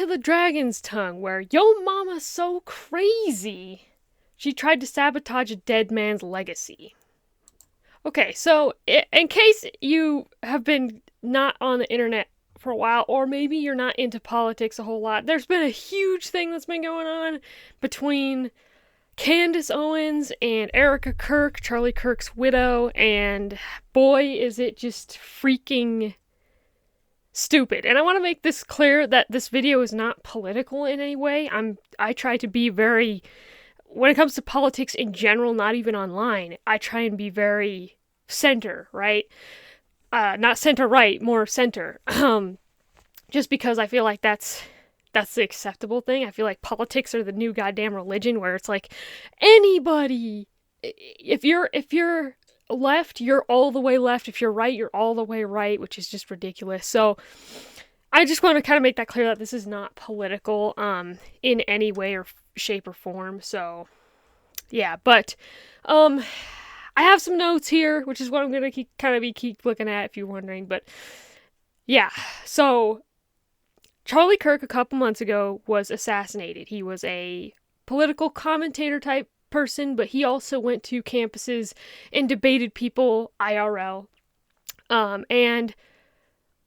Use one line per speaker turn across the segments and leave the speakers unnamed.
of the Dragon's Tongue, where yo mama's so crazy, she tried to sabotage a dead man's legacy. Okay, so in case you have been not on the internet for a while, or maybe you're not into politics a whole lot, there's been a huge thing that's been going on between Candace Owens and Erika Kirk, Charlie Kirk's widow, and boy, is it just freaking stupid. And I want to make this clear that this video is not political in any way. I try to be very, when it comes to politics in general, not even online, I try and be very center, right? Not center right, more center. Just because I feel like that's the acceptable thing. I feel like politics are the new goddamn religion, where it's like anybody, if you're left, you're all the way left. If you're right, you're all the way right, which is just ridiculous. So I just want to kind of make that clear that this is not political in any way or shape or form. So yeah, but I have some notes here, which is what I'm gonna keep looking at if you're wondering. But yeah, so Charlie Kirk a couple months ago was assassinated. He was a political commentator type person, but he also went to campuses and debated people IRL. And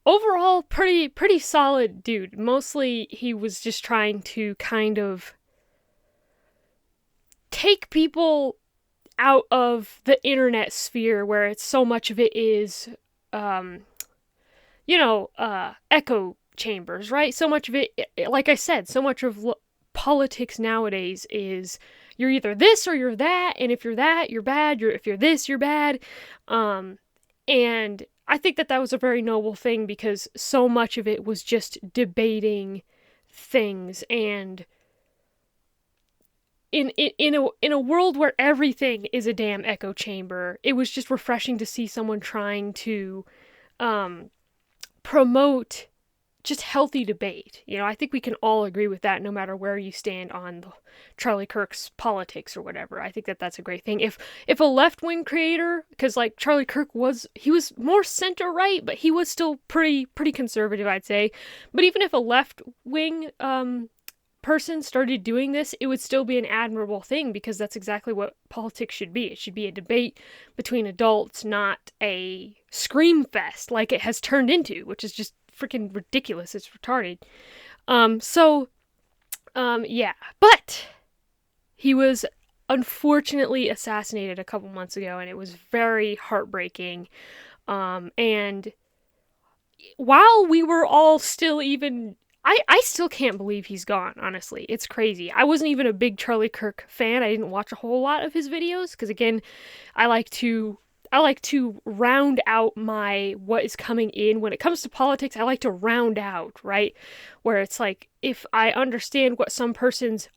overall, pretty solid dude. Mostly he was just trying to kind of take people out of the internet sphere, where it's so much of it is, echo chambers, right? So much of it, like I said, so much of politics nowadays is you're either this or you're that, and if you're that, you're bad. If you're this, you're bad. And I think that was a very noble thing, because so much of it was just debating things, and in a world where everything is a damn echo chamber, it was just refreshing to see someone trying to promote just healthy debate. I think we can all agree with that, no matter where you stand on Charlie Kirk's politics or whatever. I think that that's a great thing. If a left-wing creator, because like Charlie Kirk he was more center-right, but he was still pretty conservative, I'd say. But even if a left-wing person started doing this, it would still be an admirable thing, because that's exactly what politics should be. It should be a debate between adults, not a scream fest like it has turned into, which is just freaking ridiculous. It's retarded. Yeah. But he was unfortunately assassinated a couple months ago, and it was very heartbreaking. And while we were all still even... I still can't believe he's gone, honestly. It's crazy. I wasn't even a big Charlie Kirk fan. I didn't watch a whole lot of his videos, because again, I like to round out my what is coming in. When it comes to politics, I like to round out, right? Where it's like, if I understand what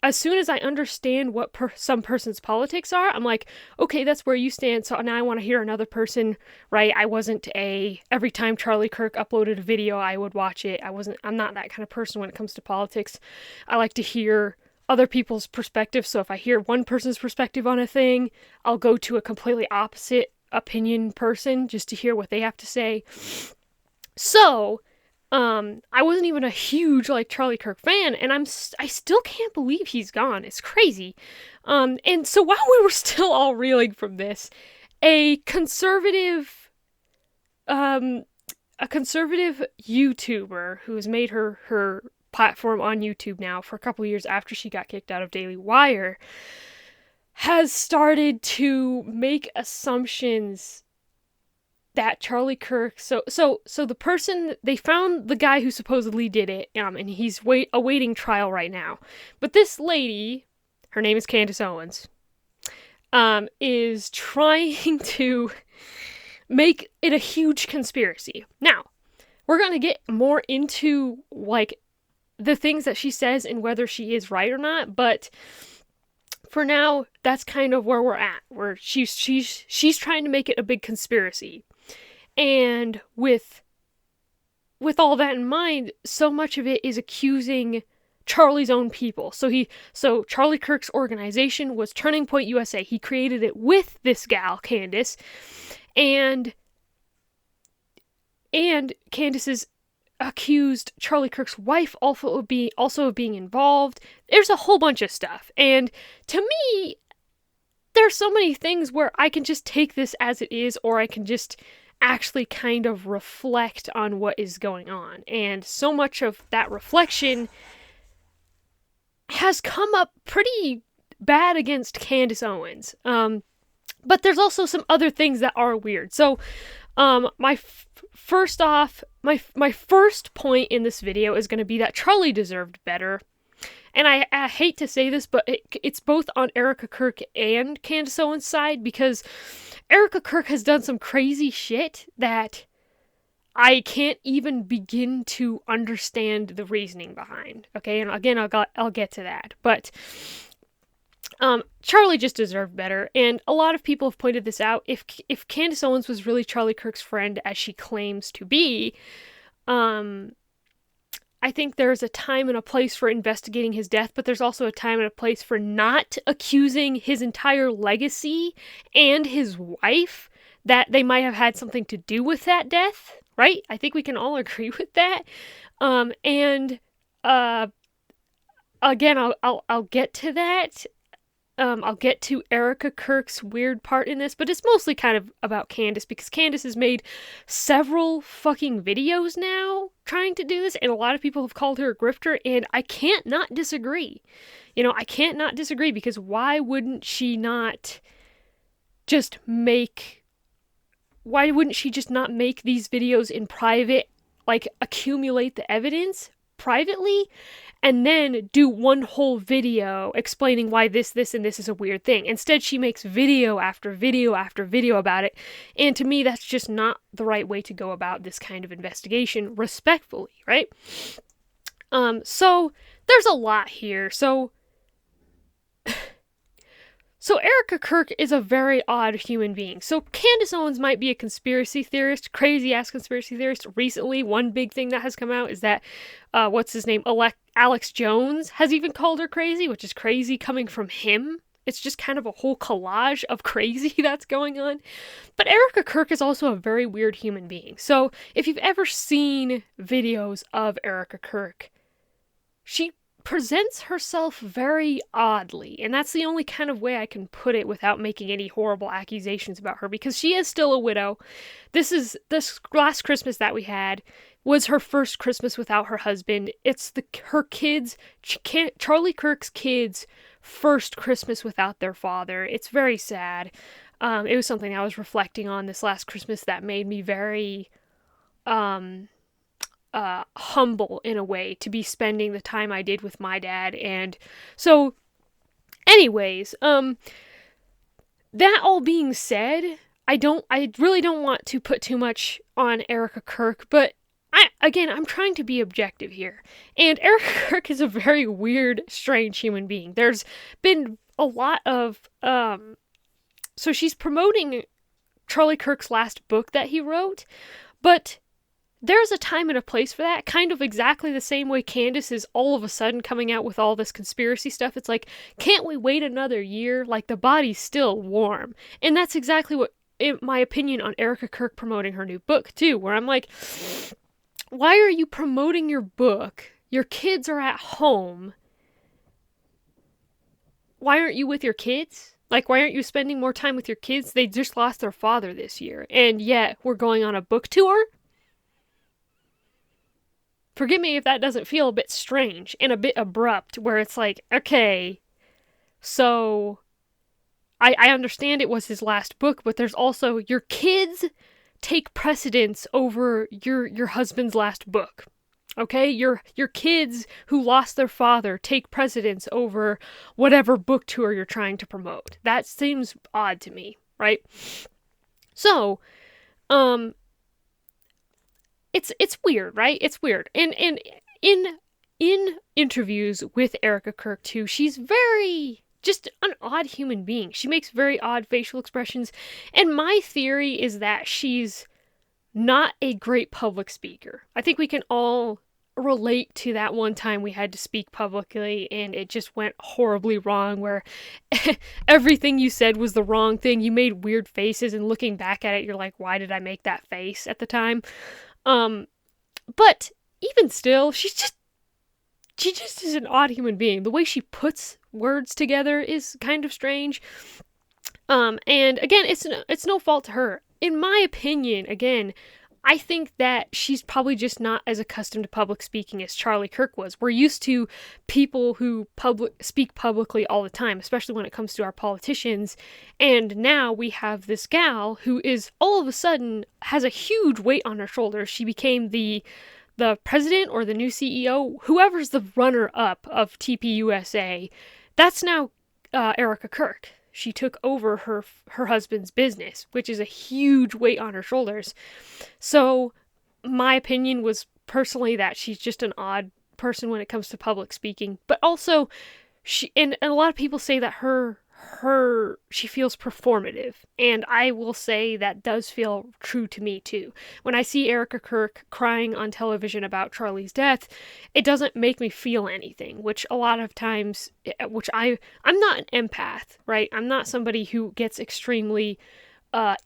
as soon as I understand what some person's politics are, I'm like, okay, that's where you stand, so now I want to hear another person, right? I wasn't every time Charlie Kirk uploaded a video, I would watch it. I'm not that kind of person when it comes to politics. I like to hear other people's perspectives, so if I hear one person's perspective on a thing, I'll go to a completely opposite opinion person just to hear what they have to say. So I wasn't even a huge Charlie Kirk fan, and I still can't believe he's gone. It's crazy. And so while we were still all reeling from this, a conservative YouTuber who has made her platform on YouTube now for a couple years after she got kicked out of Daily Wire has started to make assumptions that Charlie Kirk... So the person... They found the guy who supposedly did it, and he's awaiting trial right now. But this lady, her name is Candace Owens, is trying to make it a huge conspiracy. Now, we're going to get more into, the things that she says and whether she is right or not, but... for now, that's kind of where we're at, where she's trying to make it a big conspiracy. And with all that in mind, so much of it is accusing Charlie's own people. So Charlie Kirk's organization was Turning Point USA. He created it with this gal, Candace, and Candace's accused Charlie Kirk's wife also of being involved. There's a whole bunch of stuff. And to me, there's so many things where I can just take this as it is, or I can just actually kind of reflect on what is going on. And so much of that reflection has come up pretty bad against Candace Owens. But there's also some other things that are weird. So, first point in this video is going to be that Charlie deserved better. And I hate to say this, but it's both on Erika Kirk and Candace Owens' side, because Erika Kirk has done some crazy shit that I can't even begin to understand the reasoning behind. Okay, and again, I'll get to that. But Charlie just deserved better, and a lot of people have pointed this out. If Candace Owens was really Charlie Kirk's friend, as she claims to be, I think there's a time and a place for investigating his death, but there's also a time and a place for not accusing his entire legacy and his wife that they might have had something to do with that death, right? I think we can all agree with that. Again, I'll get to that. I'll get to Erika Kirk's weird part in this, but it's mostly kind of about Candace, because Candace has made several fucking videos now trying to do this, and a lot of people have called her a grifter, and I can't not disagree. I can't not disagree, because why wouldn't she just not make these videos in private, like accumulate the evidence privately, and then do one whole video explaining why this, and this is a weird thing. Instead, she makes video after video after video about it. And to me, that's just not the right way to go about this kind of investigation, respectfully, right? So there's a lot here. So Erika Kirk is a very odd human being. So Candace Owens might be a conspiracy theorist, crazy-ass conspiracy theorist. Recently, one big thing that has come out is that, Alex Jones has even called her crazy, which is crazy coming from him. It's just kind of a whole collage of crazy that's going on. But Erika Kirk is also a very weird human being. So if you've ever seen videos of Erika Kirk, she presents herself very oddly, and that's the only kind of way I can put it without making any horrible accusations about her, because she is still a widow. This last Christmas that we had was her first Christmas without her husband. It's Charlie Kirk's kids' first Christmas without their father. It's very sad. It was something I was reflecting on this last Christmas that made me very humble in a way to be spending the time I did with my dad. And so anyways, that all being said, I really don't want to put too much on Erika Kirk, but I'm trying to be objective here. And Erika Kirk is a very weird, strange human being. There's been a lot of so she's promoting Charlie Kirk's last book that he wrote, but there's a time and a place for that, kind of exactly the same way Candace is all of a sudden coming out with all this conspiracy stuff. It's like, can't we wait another year? Like, the body's still warm. And that's exactly what, in my opinion, on Erika Kirk promoting her new book, too, where I'm like, why are you promoting your book? Your kids are at home. Why aren't you with your kids? Like, why aren't you spending more time with your kids? They just lost their father this year, and yet we're going on a book tour? Forgive me if that doesn't feel a bit strange and a bit abrupt, where it's like, okay, so I understand it was his last book, but there's also, your kids take precedence over your husband's last book. Okay? Your kids who lost their father take precedence over whatever book tour you're trying to promote. That seems odd to me, right? So, it's weird, right? It's weird. And in interviews with Erika Kirk too, she's very just an odd human being. She makes very odd facial expressions, and my theory is that she's not a great public speaker. I think we can all relate to that one time we had to speak publicly and it just went horribly wrong, where everything you said was the wrong thing. You made weird faces, and looking back at it, you're like, why did I make that face at the time? But even still, she just is an odd human being. The way she puts words together is kind of strange. And again, it's no fault to her. In my opinion, again, I think that she's probably just not as accustomed to public speaking as Charlie Kirk was. We're used to people who speak publicly all the time, especially when it comes to our politicians. And now we have this gal who is all of a sudden has a huge weight on her shoulders. She became the president or the new CEO, whoever's the runner-up of TPUSA. That's now Erika Kirk. She took over her husband's business, which is a huge weight on her shoulders. So my opinion was personally that she's just an odd person when it comes to public speaking. But also, and a lot of people say that she feels performative, and I will say that does feel true to me too. When I see Erika Kirk crying on television about Charlie's death, it doesn't make me feel anything, which a lot of times, I'm not an empath, right? I'm not somebody who gets extremely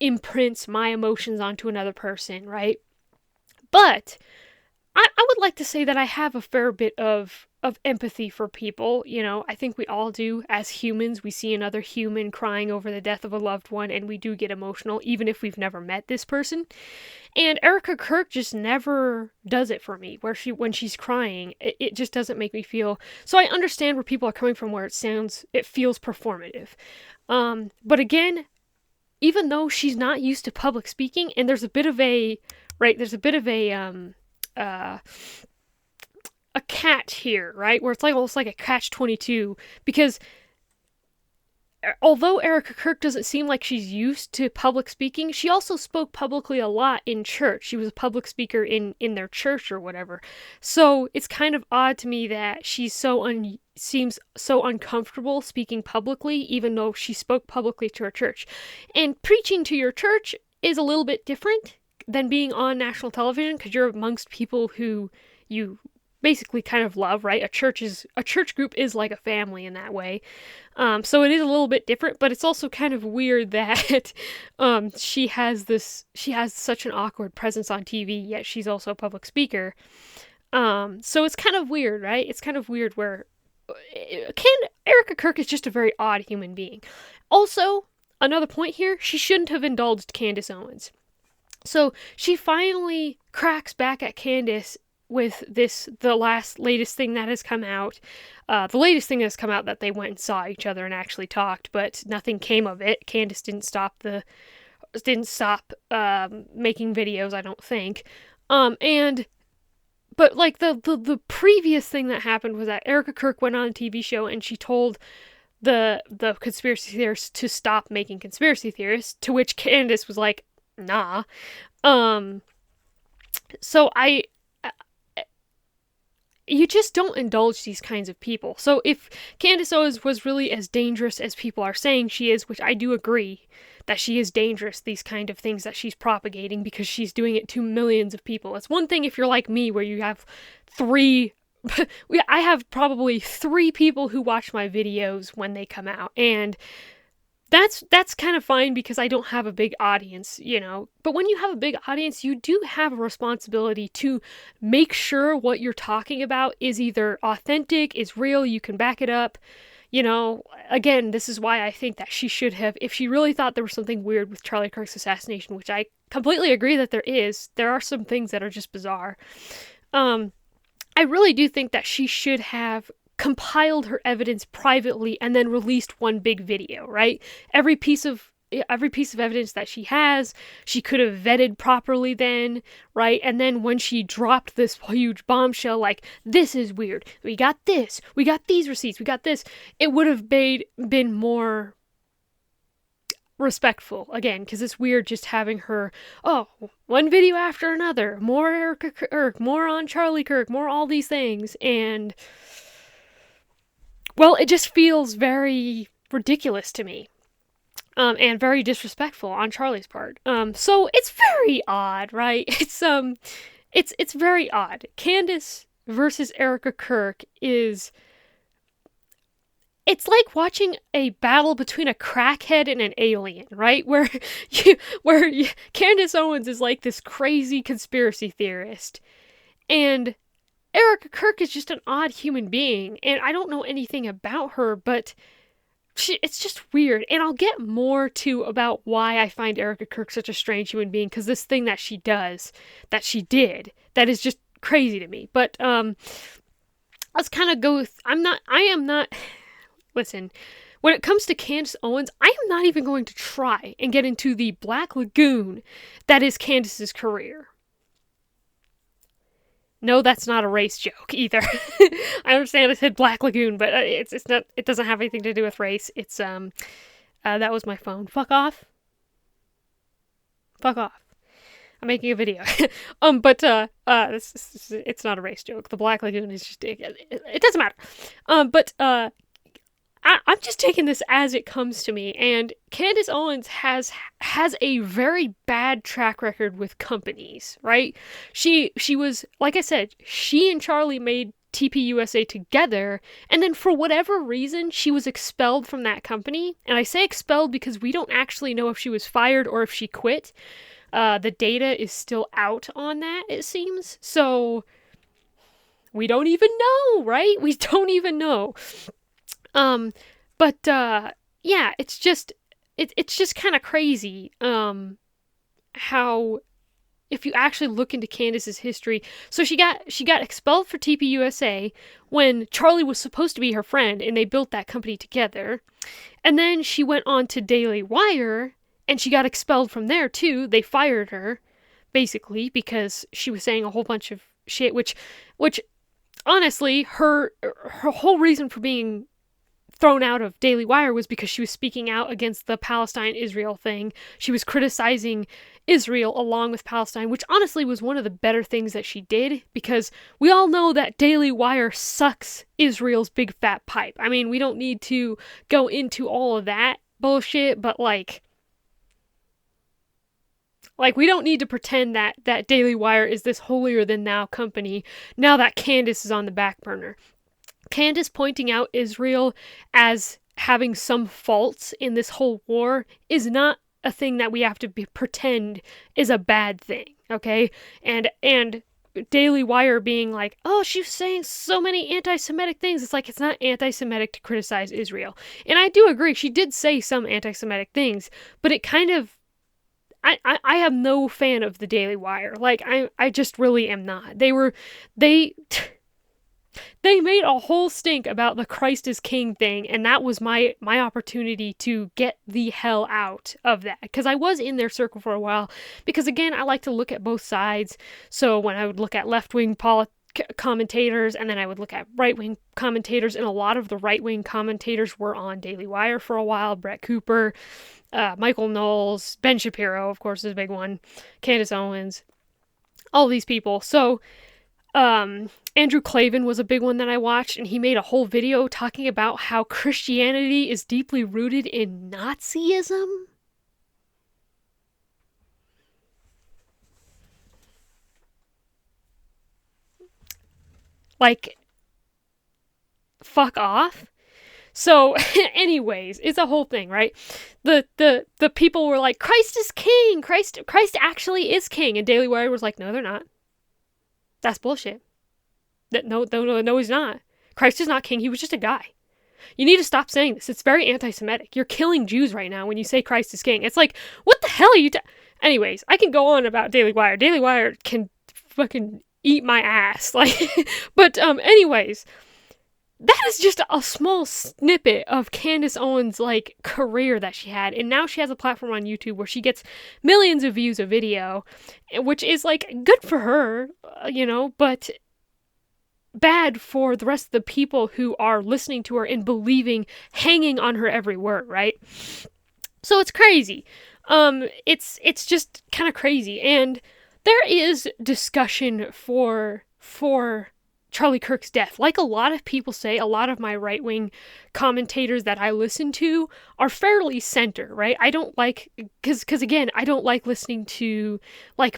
imprints my emotions onto another person, right? But I would like to say that I have a fair bit of empathy for people. You know, I think we all do as humans. We see another human crying over the death of a loved one, and we do get emotional, even if we've never met this person. And Erika Kirk just never does it for me, when she's crying, it just doesn't make me feel. So I understand where people are coming from, where it feels performative. But again, even though she's not used to public speaking, and there's a bit of a catch here, right? Where it's like almost like a catch-22, because although Erika Kirk doesn't seem like she's used to public speaking, she also spoke publicly a lot in church. She was a public speaker in their church or whatever. So it's kind of odd to me that she's seems so uncomfortable speaking publicly, even though she spoke publicly to her church. And preaching to your church is a little bit different than being on national television, because you're amongst people who you basically kind of love, right? A church group is like a family in that way. So it is a little bit different, but it's also kind of weird that she has such an awkward presence on TV, yet she's also a public speaker. So it's kind of weird, right? It's kind of weird where Erika Kirk is just a very odd human being. Also, another point here, she shouldn't have indulged Candace Owens. So she finally cracks back at Candace with the latest thing that has come out. The latest thing that has come out that they went and saw each other and actually talked, but nothing came of it. Candace didn't stop making videos, I don't think. But like the previous thing that happened was that Erika Kirk went on a TV show and she told the conspiracy theorists to stop making conspiracy theories, to which Candace was like, nah. So you just don't indulge these kinds of people. So if Candace Owens was really as dangerous as people are saying she is, which I do agree that she is dangerous, these kind of things that she's propagating, because she's doing it to millions of people. It's one thing if you're like me, where you have I have probably 3 people who watch my videos when they come out, and that's kind of fine because I don't have a big audience, you know. But when you have a big audience, you do have a responsibility to make sure what you're talking about is either authentic, is real, you can back it up. You know, again, this is why I think that she should have, if she really thought there was something weird with Charlie Kirk's assassination, which I completely agree that there are some things that are just bizarre. I really do think that she should have compiled her evidence privately and then released one big video, right? Every piece of evidence that she has, she could have vetted properly then, right? And then when she dropped this huge bombshell, like, this is weird, we got this, we got these receipts, we got this, it would have been more respectful, again, because it's weird just having her, one video after another, more Erika Kirk, more on Charlie Kirk, more all these things, and well, it just feels very ridiculous to me. And very disrespectful on Charlie's part. So it's very odd, right? It's very odd. Candace versus Erika Kirk it's like watching a battle between a crackhead and an alien, right? Where Candace Owens is like this crazy conspiracy theorist, and Erika Kirk is just an odd human being, and I don't know anything about her, but it's just weird. And I'll get more to about why I find Erika Kirk such a strange human being, because this thing that she does, that she did, that is just crazy to me. But let's kind of go with, I am not, listen, when it comes to Candace Owens, I am not even going to try and get into the Black Lagoon that is Candace's career. No, that's not a race joke either. I understand I said Black Lagoon, but it's not. It doesn't have anything to do with race. It's that was my phone. Fuck off. Fuck off. I'm making a video. But it's not a race joke. The Black Lagoon is just it doesn't matter. But I'm just taking this as it comes to me, and Candace Owens has a very bad track record with companies, right? She was, like I said, she and Charlie made TPUSA together, and then for whatever reason, she was expelled from that company. And I say expelled because we don't actually know if she was fired or if she quit. The data is still out on that, it seems. So we don't even know, right? We don't even know. Yeah, it's just kind of crazy, how, if you actually look into Candace's history, so she got expelled for TPUSA when Charlie was supposed to be her friend, and they built that company together, and then she went on to Daily Wire, and she got expelled from there too. They fired her, basically, because she was saying a whole bunch of shit, which, honestly, her whole reason for being thrown out of Daily Wire was because she was speaking out against the Palestine-Israel thing. She was criticizing Israel along with Palestine, which honestly was one of the better things that she did, because we all know that Daily Wire sucks Israel's big fat pipe. I mean, we don't need to go into all of that bullshit, but like we don't need to pretend that Daily Wire is this holier-than-thou company now that Candace is on the back burner. Candace pointing out Israel as having some faults in this whole war is not a thing that we have to pretend is a bad thing, okay? And Daily Wire being like, oh, she's saying so many anti-Semitic things. It's like, it's not anti-Semitic to criticize Israel. And I do agree, she did say some anti-Semitic things, but it kind of, I am no fan of the Daily Wire. Like, I just really am not. They made a whole stink about the Christ is King thing, and that was my opportunity to get the hell out of that, because I was in their circle for a while, because again, I like to look at both sides. So when I would look at left-wing commentators, and then I would look at right-wing commentators, and a lot of the right-wing commentators were on Daily Wire for a while. Brett Cooper, Michael Knowles, Ben Shapiro, of course, is a big one, Candace Owens, all these people. So Andrew Klavan was a big one that I watched, and he made a whole video talking about how Christianity is deeply rooted in Nazism. Like, fuck off. So, anyways, it's a whole thing, right? The people were like, Christ is king! Christ actually is king! And Daily Wire was like, no, they're not. That's bullshit. No, he's not. Christ is not king. He was just a guy. You need to stop saying this. It's very anti-Semitic. You're killing Jews right now when you say Christ is king. It's like, what the hell are you Anyways, I can go on about Daily Wire. Daily Wire can fucking eat my ass. But anyways, that is just a small snippet of Candace Owens' career that she had, and now she has a platform on YouTube where she gets millions of views a video, which is good for her, but bad for the rest of the people who are listening to her and believing, hanging on her every word, right? So it's crazy. It's just kind of crazy, and there is discussion for Charlie Kirk's death. Like a lot of people say, a lot of my right-wing commentators that I listen to are fairly center, right? I don't because again, I don't like listening to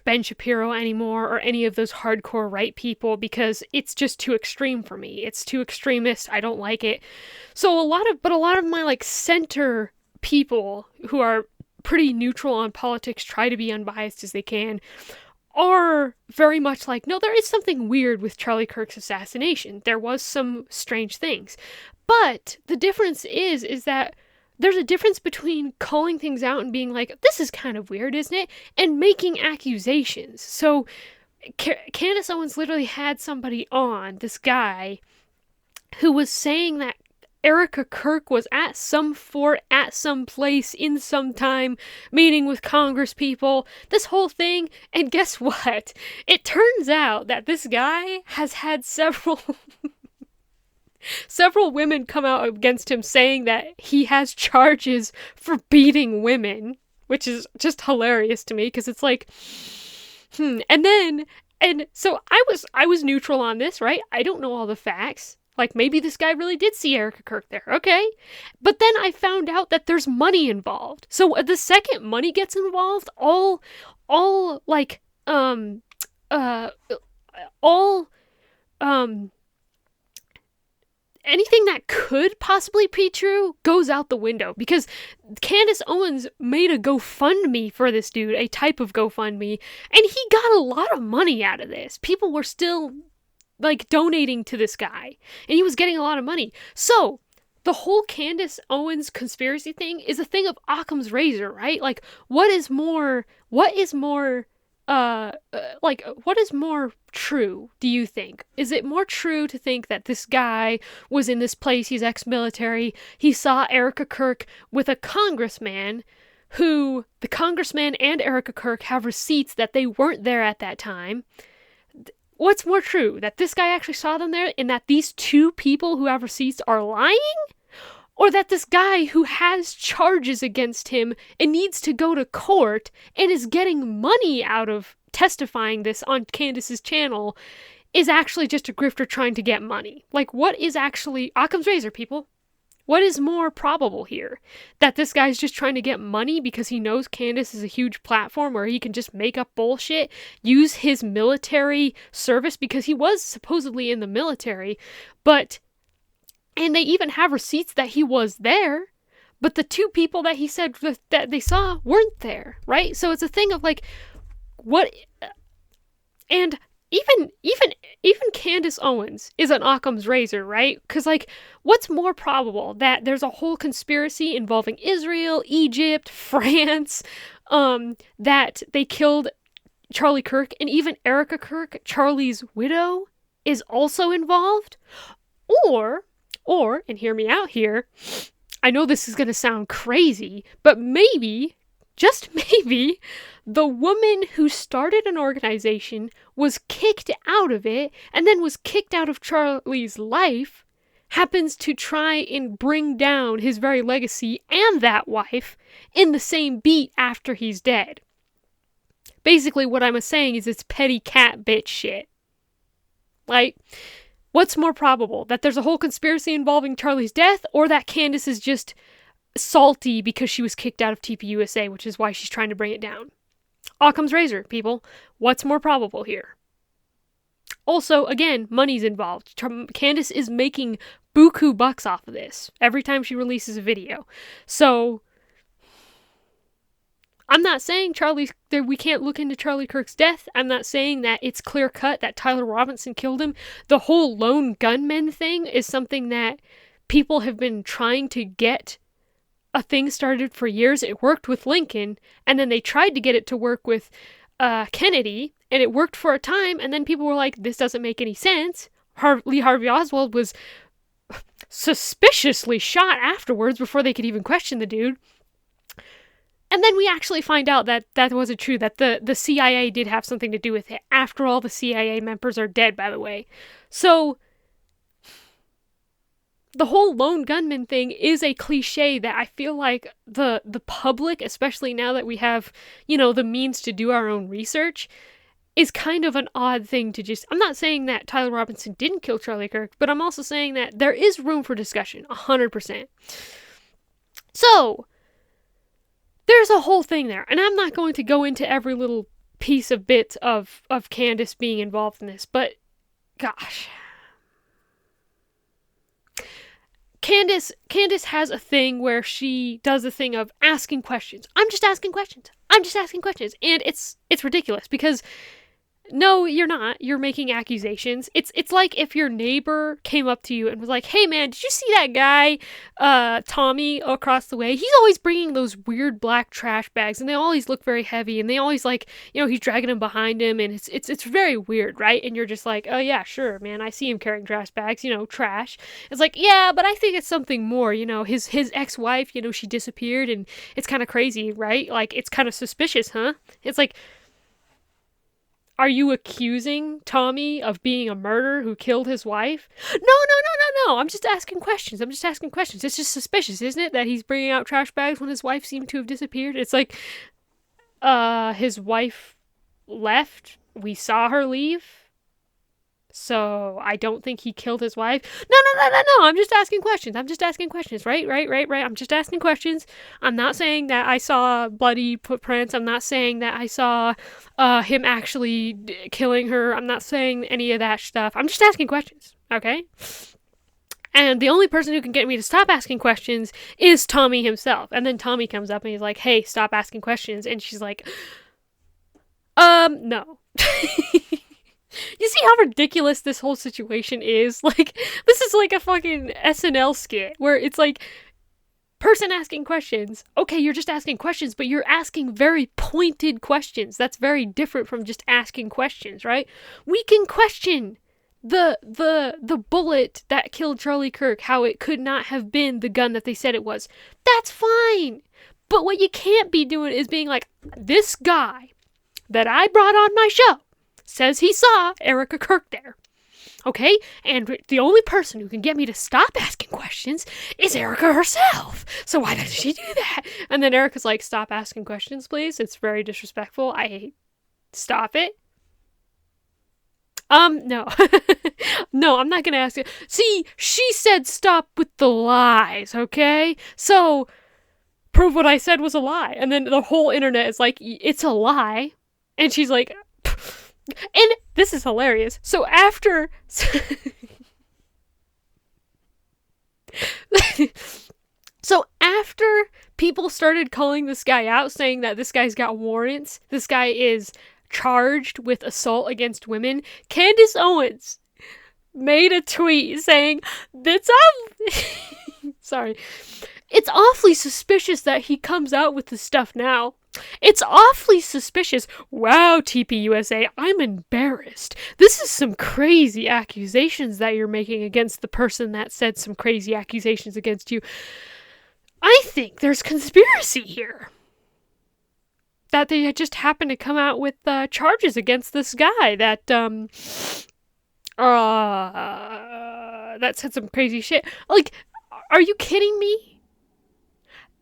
Ben Shapiro anymore, or any of those hardcore right people, because it's just too extreme for me. It's too extremist. I don't like it. So a lot of my center people who are pretty neutral on politics, try to be unbiased as they can, are very much like, no, there is something weird with Charlie Kirk's assassination. There was some strange things. But the difference is that there's a difference between calling things out and being like, this is kind of weird, isn't it? And making accusations. So Candace Owens literally had somebody on, this guy, who was saying that Erika Kirk was at some fort, at some place, in some time, meeting with Congress people, this whole thing, and guess what? It turns out that this guy has had several women come out against him saying that he has charges for beating women, which is just hilarious to me, because it's like, and so I was neutral on this, right? I don't know all the facts. Like, maybe this guy really did see Erika Kirk there, okay? But then I found out that there's money involved. So the second money gets involved, all, like, anything that could possibly be true goes out the window, because Candace Owens made a GoFundMe for this dude, a type of GoFundMe, and he got a lot of money out of this. People were still, like, donating to this guy, and he was getting a lot of money. So the whole Candace Owens conspiracy thing is a thing of Occam's razor, right? Like, what is more true, do you think? Is it more true to think that this guy was in this place, he's ex-military, he saw Erika Kirk with a congressman, who the congressman and Erika Kirk have receipts that they weren't there at that time? What's more true, that this guy actually saw them there and that these two people who have receipts are lying? Or that this guy who has charges against him and needs to go to court and is getting money out of testifying this on Candace's channel is actually just a grifter trying to get money? Like, what is actually Occam's razor, people? What is more probable here? That this guy's just trying to get money because he knows Candace is a huge platform where he can just make up bullshit, use his military service, because he was supposedly in the military, and they even have receipts that he was there, but the two people that he said that they saw weren't there, right? So it's a thing of like, what, and even Candace Owens is an Occam's razor, right? Because, like, what's more probable? That there's a whole conspiracy involving Israel, Egypt, France, that they killed Charlie Kirk, and even Erika Kirk, Charlie's widow, is also involved? Or, and hear me out here, I know this is going to sound crazy, but maybe, just maybe, the woman who started an organization was kicked out of it and then was kicked out of Charlie's life, happens to try and bring down his very legacy and that wife in the same beat after he's dead. Basically, what I'm saying is it's petty cat bitch shit. Like, what's more probable? That there's a whole conspiracy involving Charlie's death, or that Candace is just salty because she was kicked out of TPUSA, which is why she's trying to bring it down? Occam's razor, people. What's more probable here? Also, again, money's involved. Candace is making buku bucks off of this every time she releases a video. So, I'm not saying we can't look into Charlie Kirk's death. I'm not saying that it's clear cut that Tyler Robinson killed him. The whole lone gunman thing is something that people have been trying to get a thing started for years. It worked with Lincoln, and then they tried to get it to work with Kennedy, and it worked for a time, and then people were like, this doesn't make any sense. Lee Harvey Oswald was suspiciously shot afterwards before they could even question the dude. And then we actually find out that that wasn't true, that the CIA did have something to do with it. After all, the CIA members are dead, by the way. So the whole lone gunman thing is a cliche that I feel like the public, especially now that we have, the means to do our own research, is kind of an odd thing to just... I'm not saying that Tyler Robinson didn't kill Charlie Kirk, but I'm also saying that there is room for discussion, 100%. So, there's a whole thing there, and I'm not going to go into every little piece of bits of Candace being involved in this, but gosh... Candace has a thing where she does a thing of asking questions. I'm just asking questions. And it's ridiculous because No, you're not. You're making accusations. It's like if your neighbor came up to you and was like, "Hey man, did you see that guy Tommy across the way? He's always bringing those weird black trash bags and they always look very heavy and they always like, he's dragging them behind him and it's very weird, right?" And you're just like, "Oh yeah, sure, man. I see him carrying trash bags, trash." It's like, "Yeah, but I think it's something more, his ex-wife, she disappeared and it's kind of crazy, right? Like it's kind of suspicious, huh?" It's like, are you accusing Tommy of being a murderer who killed his wife? No, no, no, no, no. I'm just asking questions. It's just suspicious, isn't it, that he's bringing out trash bags when his wife seemed to have disappeared? It's like, his wife left. We saw her leave. So I don't think he killed his wife. No, no, no, no, no. I'm just asking questions. Right. I'm just asking questions. I'm not saying that I saw bloody footprints. I'm not saying that I saw him actually killing her. I'm not saying any of that stuff. I'm just asking questions. Okay? And the only person who can get me to stop asking questions is Tommy himself. And then Tommy comes up and he's like, "Hey, stop asking questions." And she's like, no. You see how ridiculous this whole situation is? Like, this is like a fucking SNL skit where it's like, person asking questions. Okay, you're just asking questions, but you're asking very pointed questions. That's very different from just asking questions, right? We can question the bullet that killed Charlie Kirk, how it could not have been the gun that they said it was. That's fine. But what you can't be doing is being like, "This guy that I brought on my show says he saw Erika Kirk there. Okay? And the only person who can get me to stop asking questions is Erika herself. So why doesn't she do that?" And then Erika's like, "Stop asking questions, please. It's very disrespectful. Stop it." No. No, I'm not gonna ask you. See, she said stop with the lies, okay? So, prove what I said was a lie. And then the whole internet is like, "It's a lie." And she's like, and this is hilarious. So after people started calling this guy out, saying that this guy's got warrants, this guy is charged with assault against women, Candace Owens made a tweet saying, sorry, "It's awfully suspicious that he comes out with this stuff now. It's awfully suspicious. Wow, TPUSA, I'm embarrassed. This is some crazy accusations that you're making against the person that said some crazy accusations against you. I think there's conspiracy here. That they just happened to come out with charges against this guy that said some crazy shit." Like, are you kidding me?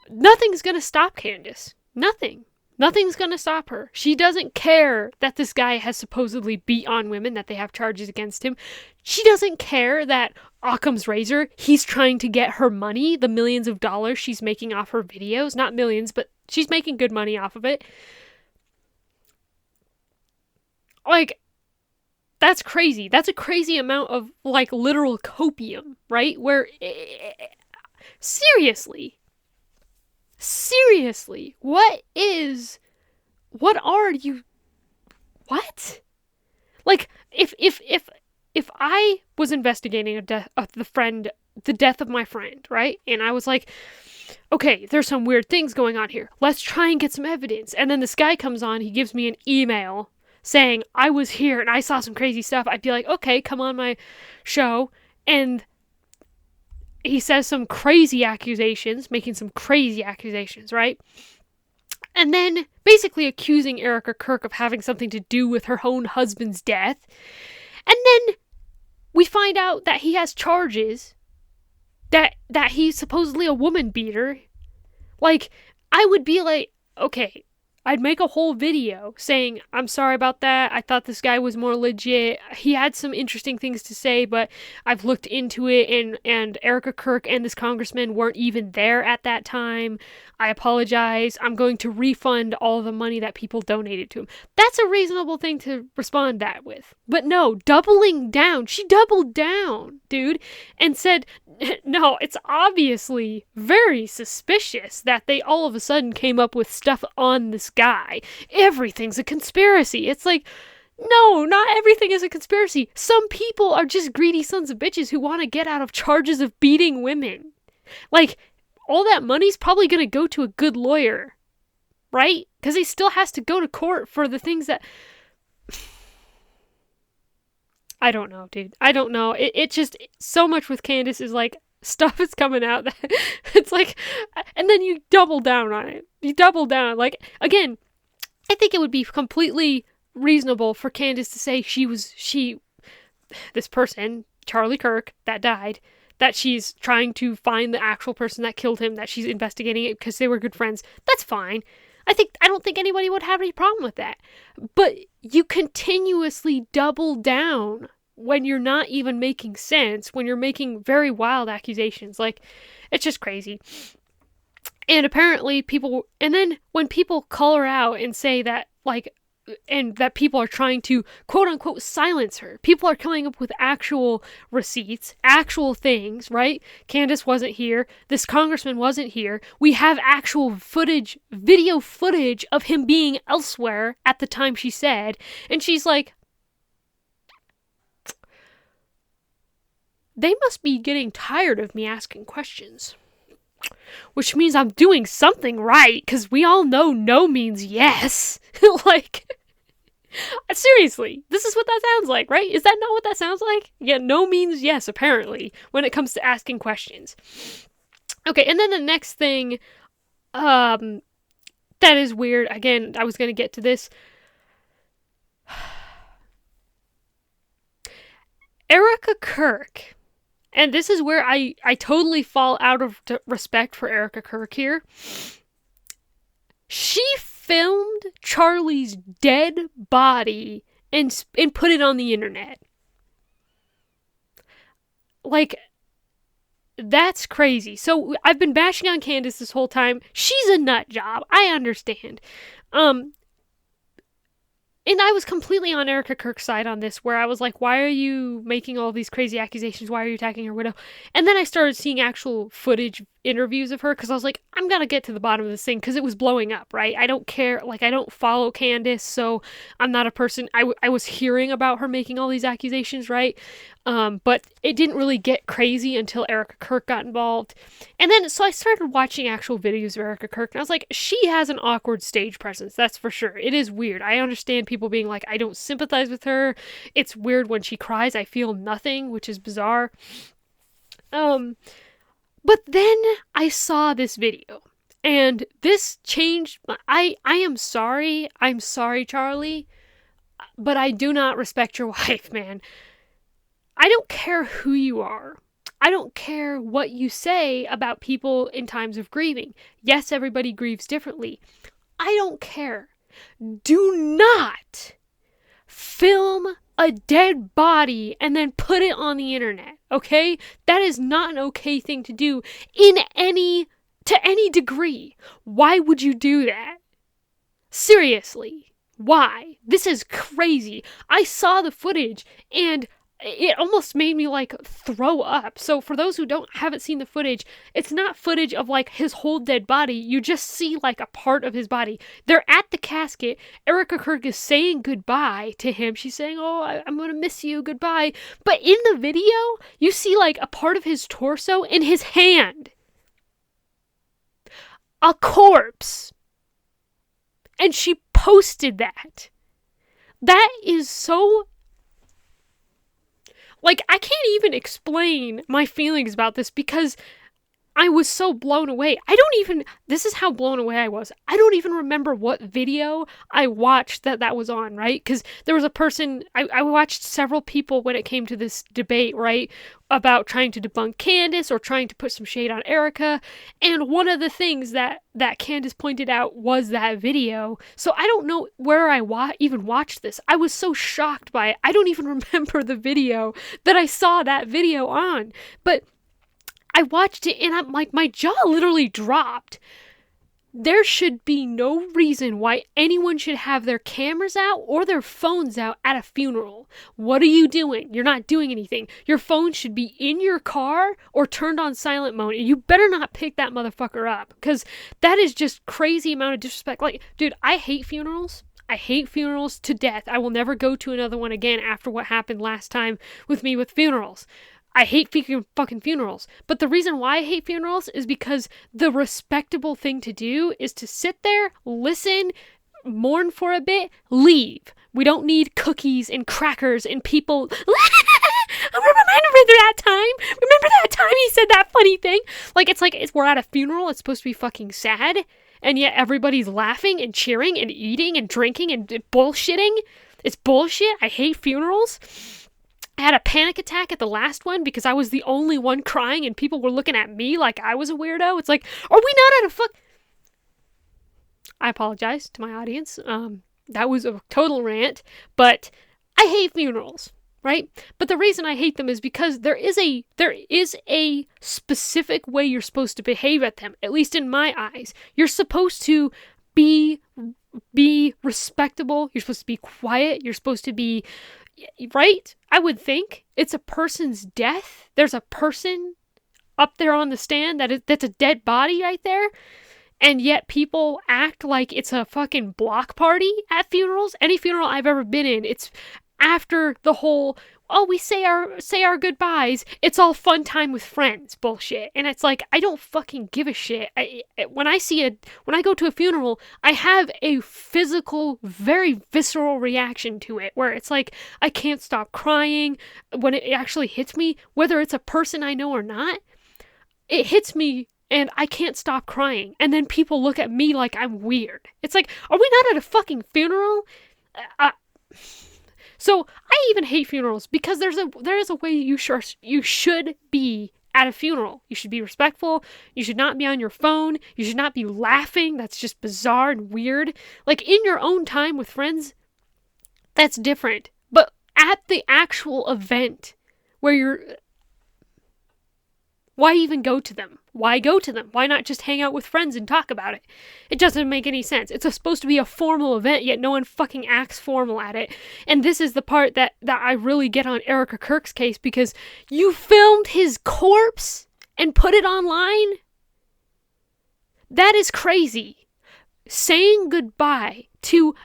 Nothing's gonna stop Candace. Nothing's gonna stop her. She doesn't care that this guy has supposedly beat on women, that they have charges against him. She doesn't care that Occam's razor, he's trying to get her money, the millions of dollars she's making off her videos. Not millions, but she's making good money off of it. Like, that's crazy. That's a crazy amount of, like, literal copium, right? Where, seriously, what are you, what? Like, if I was investigating the death of my friend, right? And I was like, "Okay, there's some weird things going on here. Let's try and get some evidence." And then this guy comes on, he gives me an email saying, "I was here and I saw some crazy stuff." I'd be like, "Okay, come on my show." And he says some crazy accusations, making some crazy accusations, right? And then basically accusing Erika Kirk of having something to do with her own husband's death. And then we find out that he has charges, that he's supposedly a woman beater. Like, I would be like, okay, I'd make a whole video saying, "I'm sorry about that. I thought this guy was more legit. He had some interesting things to say, but I've looked into it, and Erika Kirk and this congressman weren't even there at that time. I apologize. I'm going to refund all the money that people donated to him." That's a reasonable thing to respond that with. But no, doubling down. She doubled down, dude, and said, "No, it's obviously very suspicious that they all of a sudden came up with stuff on this guy. Everything's a conspiracy." It's like, No, not everything is a conspiracy. Some people are just greedy sons of bitches who want to get out of charges of beating women. Like, all that money's probably going to go to a good lawyer, right? Because he still has to go to court for the things that... I don't know, dude. I don't know. It just, so much with Candace is like, stuff is coming out that it's like, and then you double down on it. You double down. Like, again, I think it would be completely reasonable for Candace to say this person, Charlie Kirk, that died, that she's trying to find the actual person that killed him, that she's investigating it because they were good friends. That's fine. I don't think anybody would have any problem with that. But you continuously double down when you're not even making sense, when you're making very wild accusations. Like, it's just crazy. And apparently and then when people call her out and say that, like, and that people are trying to quote unquote silence her. People are coming up with actual receipts, actual things, right? Candace wasn't here. This congressman wasn't here. We have actual footage, video footage of him being elsewhere at the time she said. And she's like, they must be getting tired of me asking questions. Which means I'm doing something right, because we all know no means yes. Like, seriously, this is what that sounds like, right? Is that not what that sounds like? Yeah, no means yes, apparently, when it comes to asking questions. Okay, and then the next thing, that is weird. Again, I was going to get to this. Erika Kirk. And this is where I totally fall out of respect for Erika Kirk here. She filmed Charlie's dead body and put it on the internet. Like, that's crazy. So I've been bashing on Candace this whole time. She's a nut job. I understand. And I was completely on Erika Kirk's side on this, where I was like, why are you making all these crazy accusations? Why are you attacking her widow? And then I started seeing actual footage interviews of her, because I was like, I'm going to get to the bottom of this thing, because it was blowing up, right? I don't care. Like, I don't follow Candace, so I'm not a person. I was hearing about her making all these accusations, right? But it didn't really get crazy until Erika Kirk got involved. And then, so I started watching actual videos of Erika Kirk, and I was like, she has an awkward stage presence, that's for sure. It is weird. I understand people being like, I don't sympathize with her. It's weird when she cries, I feel nothing, which is bizarre. But then I saw this video, and this changed. I am sorry. I'm sorry, Charlie, but I do not respect your wife, man. I don't care who you are. I don't care what you say about people in times of grieving. Yes, everybody grieves differently. I don't care. Do not film a dead body and then put it on the internet, okay? That is not an okay thing to do to any degree. Why would you do that? Seriously, why? This is crazy. I saw the footage and it almost made me like throw up. So for those who haven't seen the footage, it's not footage of like his whole dead body. You just see like a part of his body. They're at the casket. Erika Kirk is saying goodbye to him. She's saying, "Oh, I'm gonna miss you. Goodbye." But in the video, you see like a part of his torso in his hand. A corpse. And she posted that. That is so... Like, I can't even explain my feelings about this, because I was so blown away. This is how blown away I was. I don't even remember what video I watched that was on, right? Because there was a person, I watched several people when it came to this debate, right? About trying to debunk Candace or trying to put some shade on Erika. And one of the things that Candace pointed out was that video. So I don't know where I even watched this. I was so shocked by it. I don't even remember the video that I saw that video on. But I watched it and I'm like, my jaw literally dropped. There should be no reason why anyone should have their cameras out or their phones out at a funeral. What are you doing? You're not doing anything. Your phone should be in your car or turned on silent mode, and you better not pick that motherfucker up, because that is just crazy amount of disrespect. Like, dude, I hate funerals. I hate funerals to death. I will never go to another one again after what happened last time with me with funerals. I hate fucking funerals. But the reason why I hate funerals is because the respectable thing to do is to sit there, listen, mourn for a bit, leave. We don't need cookies and crackers and people. Remember that time? Remember that time he said that funny thing? We're at a funeral. It's supposed to be fucking sad. And yet everybody's laughing and cheering and eating and drinking and bullshitting. It's bullshit. I hate funerals. I had a panic attack at the last one because I was the only one crying and people were looking at me like I was a weirdo. It's like, are we not at a I apologize to my audience. That was a total rant, but I hate funerals, right? But the reason I hate them is because there is a specific way you're supposed to behave at them, at least in my eyes. You're supposed to be respectable. You're supposed to be quiet. You're supposed to be, right? I would think it's a person's death. There's a person up there on the stand that's a dead body right there. And yet people act like it's a fucking block party at funerals. Any funeral I've ever been in, it's after the whole, oh, we say our goodbyes. It's all fun time with friends bullshit. And it's like, I don't fucking give a shit. When I go to a funeral, I have a physical, very visceral reaction to it where it's like, I can't stop crying when it actually hits me, whether it's a person I know or not. It hits me and I can't stop crying. And then people look at me like I'm weird. It's like, are we not at a fucking funeral? So I even hate funerals because there is a way you should be at a funeral. You should be respectful. You should not be on your phone. You should not be laughing. That's just bizarre and weird. Like in your own time with friends, that's different. But at the actual event where why even go to them? Why go to them? Why not just hang out with friends and talk about it? It doesn't make any sense. It's supposed to be a formal event, yet no one fucking acts formal at it. And this is the part that I really get on Erika Kirk's case, because you filmed his corpse and put it online? That is crazy. Saying goodbye to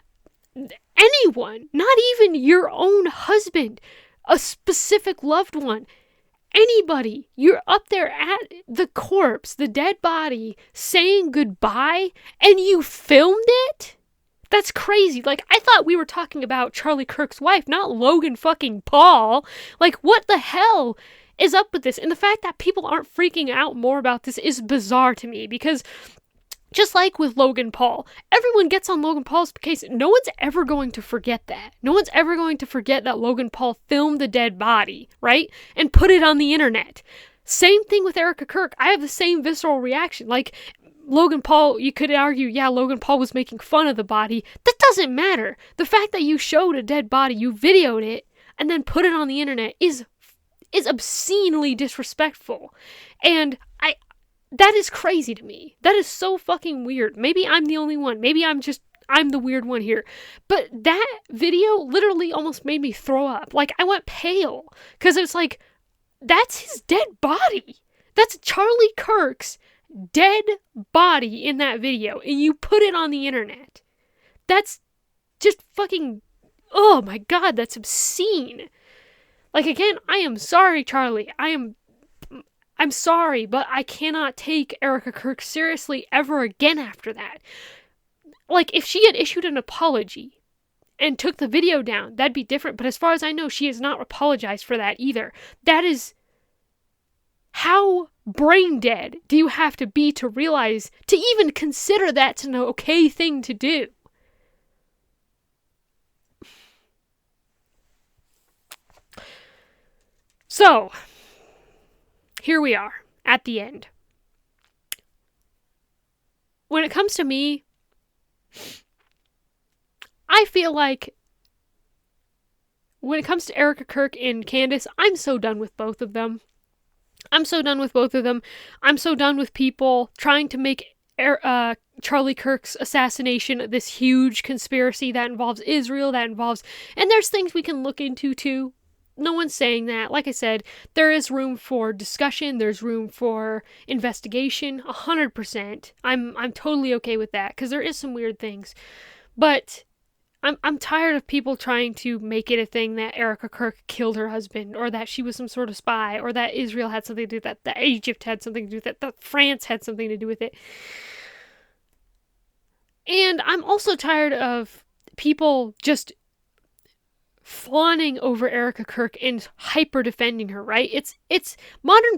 anyone, not even your own husband, a specific loved one, anybody, you're up there at the corpse, the dead body, saying goodbye, and you filmed it? That's crazy. Like, I thought we were talking about Charlie Kirk's wife, not Logan fucking Paul. Like, what the hell is up with this? And the fact that people aren't freaking out more about this is bizarre to me, because just like with Logan Paul, everyone gets on Logan Paul's case. No one's ever going to forget that. No one's ever going to forget that Logan Paul filmed the dead body, right? And put it on the internet. Same thing with Erika Kirk. I have the same visceral reaction. Like, Logan Paul, you could argue, yeah, Logan Paul was making fun of the body. That doesn't matter. The fact that you showed a dead body, you videoed it, and then put it on the internet is obscenely disrespectful. And that is crazy to me. That is so fucking weird. Maybe I'm the only one. Maybe I'm the weird one here. But that video literally almost made me throw up. Like, I went pale. Because it's like, that's his dead body. That's Charlie Kirk's dead body in that video. And you put it on the internet. That's just fucking, oh my God, that's obscene. Like, again, I am sorry, Charlie. I'm sorry, but I cannot take Erika Kirk seriously ever again after that. Like, if she had issued an apology and took the video down, that'd be different. But as far as I know, she has not apologized for that either. That is, how brain dead do you have to be to realize, to even consider that's an okay thing to do? So, here we are, at the end. When it comes to me, I feel like when it comes to Erika Kirk and Candace, I'm so done with both of them. I'm so done with people trying to make Charlie Kirk's assassination this huge conspiracy that involves Israel, and there's things we can look into too. No one's saying that. Like I said, there is room for discussion. There's room for investigation. 100%. I'm totally okay with that, because there is some weird things. But I'm tired of people trying to make it a thing that Erika Kirk killed her husband, or that she was some sort of spy, or that Israel had something to do with that, that Egypt had something to do with it, that France had something to do with it. And I'm also tired of people just fawning over Erika Kirk and hyper defending her, right? It's modern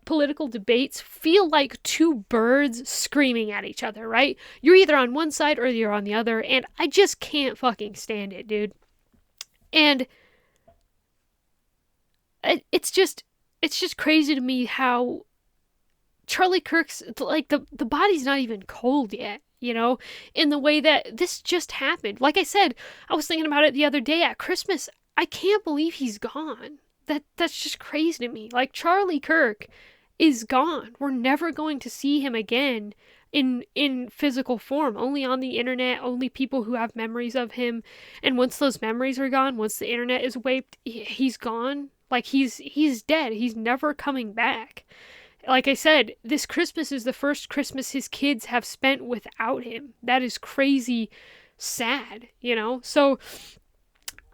political debates feel like two birds screaming at each other, right? You're either on one side or you're on the other, and I just can't fucking stand it, dude. And it's just crazy to me how Charlie Kirk's like the body's not even cold yet, you know, in the way that this just happened. Like I said, I was thinking about it the other day at Christmas. I can't believe he's gone. That's just crazy to me. Like Charlie Kirk is gone. We're never going to see him again in physical form. Only on the internet, only people who have memories of him. And once those memories are gone, once the internet is wiped, he's gone. Like he's dead. He's never coming back. Like I said, this Christmas is the first Christmas his kids have spent without him. That is crazy sad, you know? So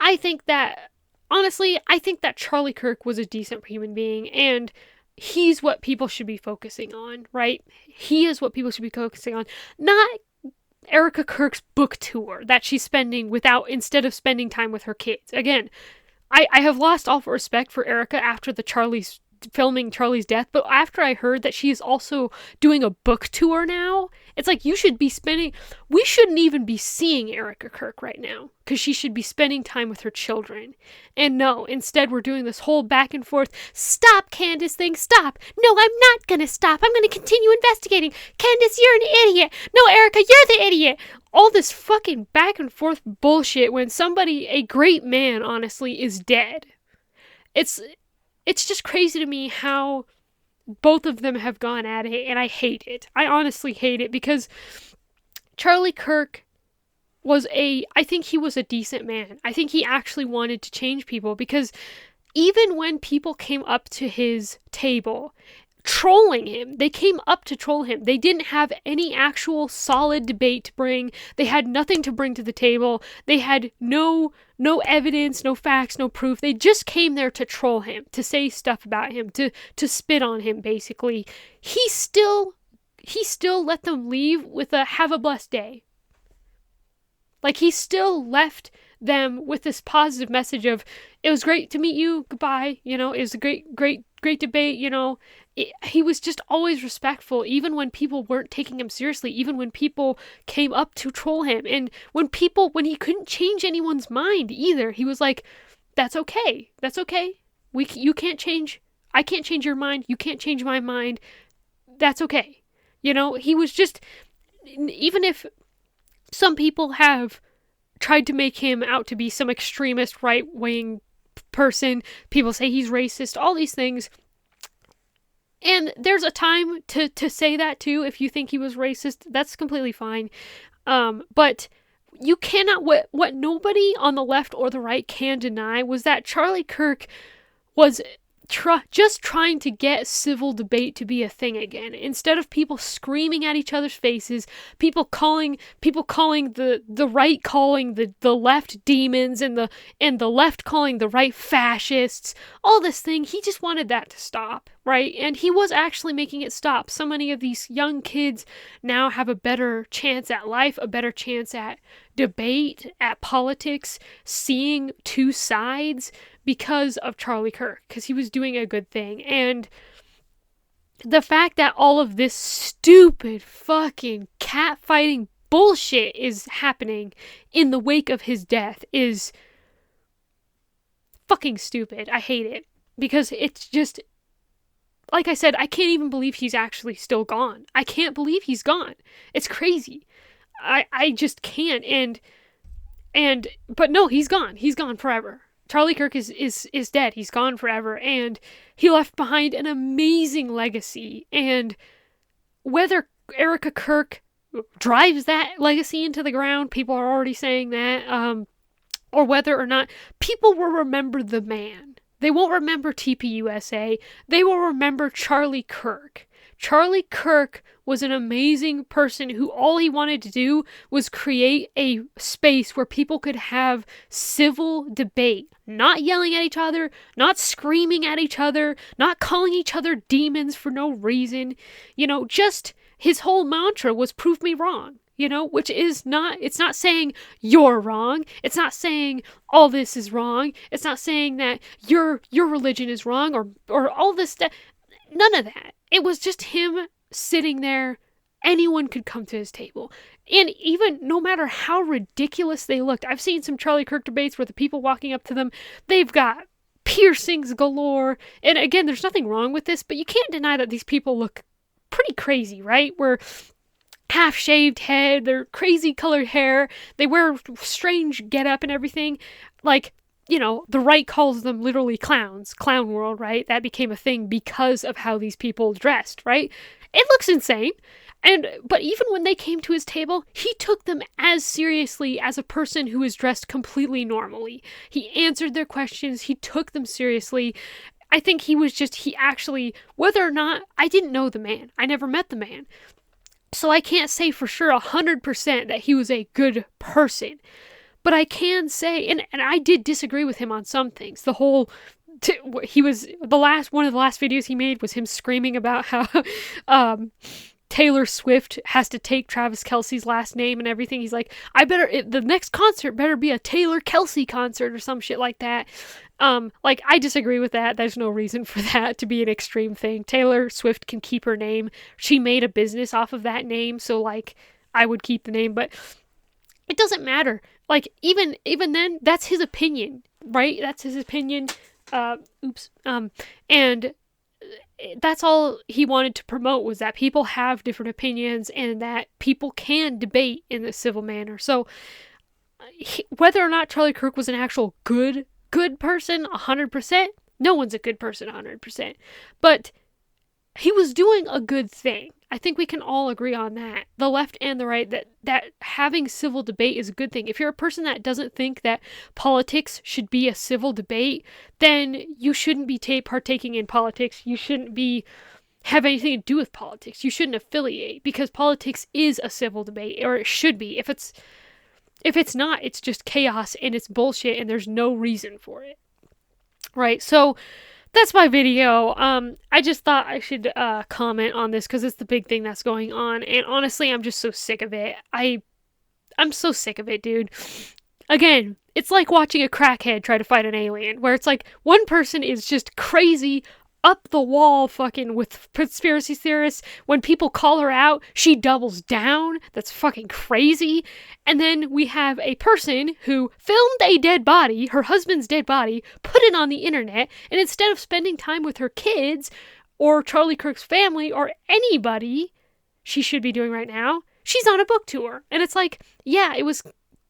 I think that, honestly, I think that Charlie Kirk was a decent human being, and he's what people should be focusing on, right? He is what people should be focusing on, not Erika Kirk's book tour that she's spending instead of spending time with her kids. Again, I have lost all respect for Erika after filming Charlie's death, but after I heard that she is also doing a book tour now, it's like we shouldn't even be seeing Erika Kirk right now, because she should be spending time with her children. And no, instead we're doing this whole back and forth, stop Candace thing, stop. No, I'm not gonna stop. I'm gonna continue investigating. Candace, you're an idiot. No, Erika, you're the idiot. All this fucking back and forth bullshit when a great man, honestly, is dead. It's just crazy to me how both of them have gone at it, and I hate it. I honestly hate it, because Charlie Kirk I think he was a decent man. I think he actually wanted to change people, because even when people came up to his table trolling him, they came up to troll him. They didn't have any actual solid debate to bring. They had nothing to bring to the table. They had no evidence, no facts, no proof. They just came there to troll him, to say stuff about him, to spit on him, basically. He still let them leave with a have a blessed day. Like, he still left them with this positive message of, it was great to meet you, goodbye, you know, it was a great debate, you know. He was just always respectful, even when people weren't taking him seriously, even when people came up to troll him, and when he couldn't change anyone's mind either. He was like, that's okay, you can't change, I can't change your mind, you can't change my mind, that's okay. You know, he was just, even if some people have tried to make him out to be some extremist right-wing person, people say he's racist, all these things. And there's a time to say that too. If you think he was racist, that's completely fine. But you cannot, what nobody on the left or the right can deny was that Charlie Kirk was just trying to get civil debate to be a thing again. Instead of people screaming at each other's faces, people calling the right calling the left demons, and the left calling the right fascists, all this thing, he just wanted that to stop, right? And he was actually making it stop. So many of these young kids now have a better chance at life, a better chance at debate, at politics, seeing two sides, because of Charlie Kirk, because he was doing a good thing. And the fact that all of this stupid fucking catfighting bullshit is happening in the wake of his death is fucking stupid. I hate it, because it's just, like I said, I can't even believe he's actually still gone. I can't believe he's gone. It's crazy. I just can't. But no, he's gone. He's gone forever. Charlie Kirk is dead. He's gone forever, and he left behind an amazing legacy. And whether Erika Kirk drives that legacy into the ground, people are already saying that, or whether or not, people will remember the man. They won't remember TPUSA. They will remember Charlie Kirk. Charlie Kirk was an amazing person who all he wanted to do was create a space where people could have civil debate, not yelling at each other, not screaming at each other, not calling each other demons for no reason. Just his whole mantra was prove me wrong. Which is not, it's not saying you're wrong. It's not saying all this is wrong. It's not saying that your religion is wrong or all this stuff. None of that. It was just him sitting there. Anyone could come to his table. And even no matter how ridiculous they looked, I've seen some Charlie Kirk debates where the people walking up to them, they've got piercings galore. And again, there's nothing wrong with this, but you can't deny that these people look pretty crazy, right? Where half-shaved head, their crazy colored hair, they wear strange get-up and everything. Like, the right calls them literally clowns. Clown world, right? That became a thing because of how these people dressed, right? It looks insane. But even when they came to his table, he took them as seriously as a person who is dressed completely normally. He answered their questions. He took them seriously. I think he actually, whether or not, I didn't know the man. I never met the man. So I can't say for sure 100% that he was a good person. But I can say, and I did disagree with him on some things. One of the last videos he made was him screaming about how Taylor Swift has to take Travis Kelce's last name and everything. He's like, the next concert better be a Taylor Kelce concert or some shit like that. I disagree with that. There's no reason for that to be an extreme thing. Taylor Swift can keep her name. She made a business off of that name, so I would keep the name, but it doesn't matter. Even then, that's his opinion, right? That's his opinion. And that's all he wanted to promote, was that people have different opinions and that people can debate in a civil manner. So whether or not Charlie Kirk was an actual good person 100%, no one's a good person 100%, but he was doing a good thing. I think we can all agree on that, the left and the right, that having civil debate is a good thing. If you're a person that doesn't think that politics should be a civil debate, then you shouldn't be partaking in politics. You shouldn't have anything to do with politics. You shouldn't affiliate, because politics is a civil debate, or it should be. If it's not, it's just chaos and it's bullshit and there's no reason for it. Right? So that's my video. I just thought I should comment on this because it's the big thing that's going on. And honestly, I'm just so sick of it. I'm so sick of it, dude. Again, it's like watching a crackhead try to fight an alien, where it's like one person is just crazy, up the wall fucking with conspiracy theorists. When people call her out, she doubles down. That's fucking crazy. And then we have a person who filmed a dead body, her husband's dead body, put it on the internet, and instead of spending time with her kids or Charlie Kirk's family or anybody she should be doing right now, she's on a book tour. And it's like, yeah, it was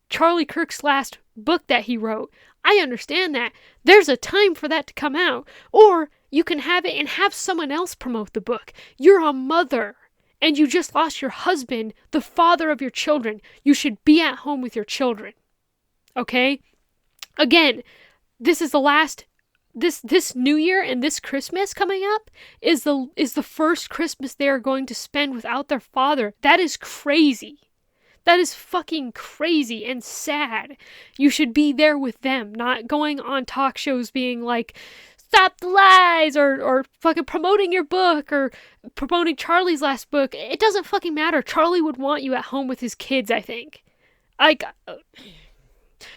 Charlie Kirk's last book that he wrote. I understand that. There's a time for that to come out. Or you can have it and have someone else promote the book. You're a mother and you just lost your husband, the father of your children. You should be at home with your children. Okay? Again, this is the last, this New Year and this Christmas coming up is the first Christmas they are going to spend without their father. That is crazy. That is fucking crazy and sad. You should be there with them, not going on talk shows being like, stop the lies, or fucking promoting your book, or promoting Charlie's last book. It doesn't fucking matter. Charlie would want you at home with his kids, I think.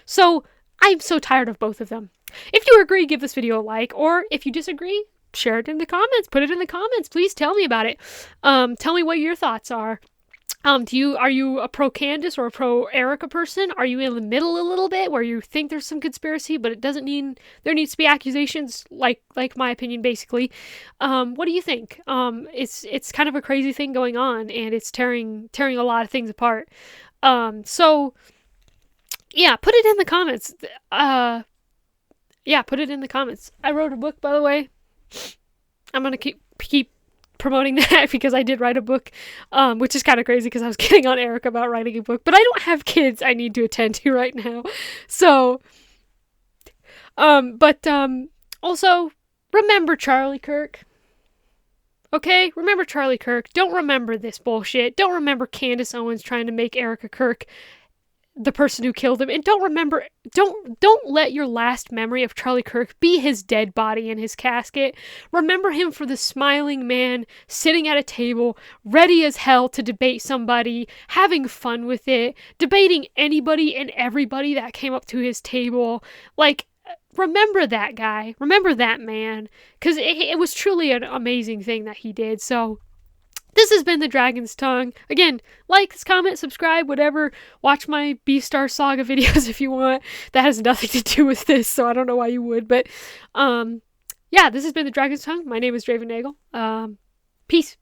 So, I'm so tired of both of them. If you agree, give this video a like, or if you disagree, share it in the comments. Put it in the comments. Please tell me about it. Tell me what your thoughts are. Are you a pro Candace or a pro Erika person? Are you in the middle a little bit where you think there's some conspiracy, but it doesn't mean there needs to be accusations, like my opinion, basically? What do you think? It's kind of a crazy thing going on, and it's tearing a lot of things apart. So yeah, put it in the comments. Yeah, put it in the comments. I wrote a book, by the way. I'm gonna keep promoting that because I did write a book, which is kind of crazy because I was kidding on Erika about writing a book, but I don't have kids I need to attend to right now. So, also remember Charlie Kirk. Okay? Remember Charlie Kirk. Don't remember this bullshit. Don't remember Candace Owens trying to make Erika Kirk the person who killed him. And don't let your last memory of Charlie Kirk be his dead body in his casket. Remember him for the smiling man sitting at a table, ready as hell to debate somebody, having fun with it, debating anybody and everybody that came up to his table. Like, remember that guy. Remember that man. Because it was truly an amazing thing that he did. So this has been the Dragon's Tongue. Again, like, comment, subscribe, whatever. Watch my Beastar Saga videos if you want. That has nothing to do with this, so I don't know why you would. But, yeah, this has been the Dragon's Tongue. My name is Draven Nagel. Peace.